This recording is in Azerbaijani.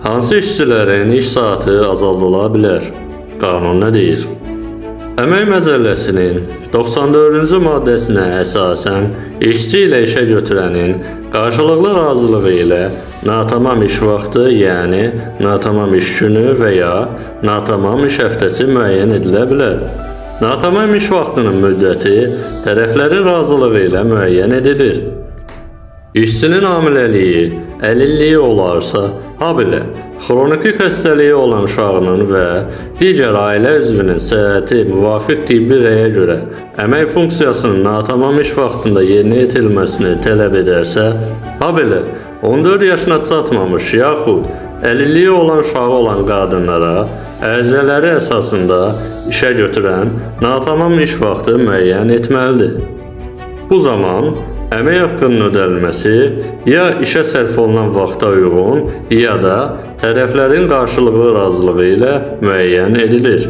Hansı işçilərin iş saatı azaldıla bilər? Qanun nə deyir? Əmək Məcəlləsinin 94-cü maddəsinə əsasən işçi ilə işə götürənin qarşılıqlı razılığı ilə natamam iş vaxtı, yəni natamam iş günü və ya natamam iş həftəsi müəyyən edilə bilər. Natamam iş vaxtının müddəti tərəflərin razılığı ilə müəyyən edilir. İşçinin hamiləliyi, əlilliyi olarsa, habelə xroniki xəstəliyi olan uşağının və digər ailə üzvünün səhhəti müvafiq tibbi rəyə görə əmək funksiyasının natamam iş vaxtında yerinə yetirilməsini tələb edərsə, habelə 14 yaşına çatmamış yaxud əlilliyi olan uşağı olan qadınlara ərizələri əsasında işə götürən natamam iş vaxtı müəyyən etməlidir. Bu zaman əmək haqqının ödənilməsi ya işə sərf olunan vaxta uyğun, ya da tərəflərin qarşılıqlı razılığı ilə müəyyən edilir.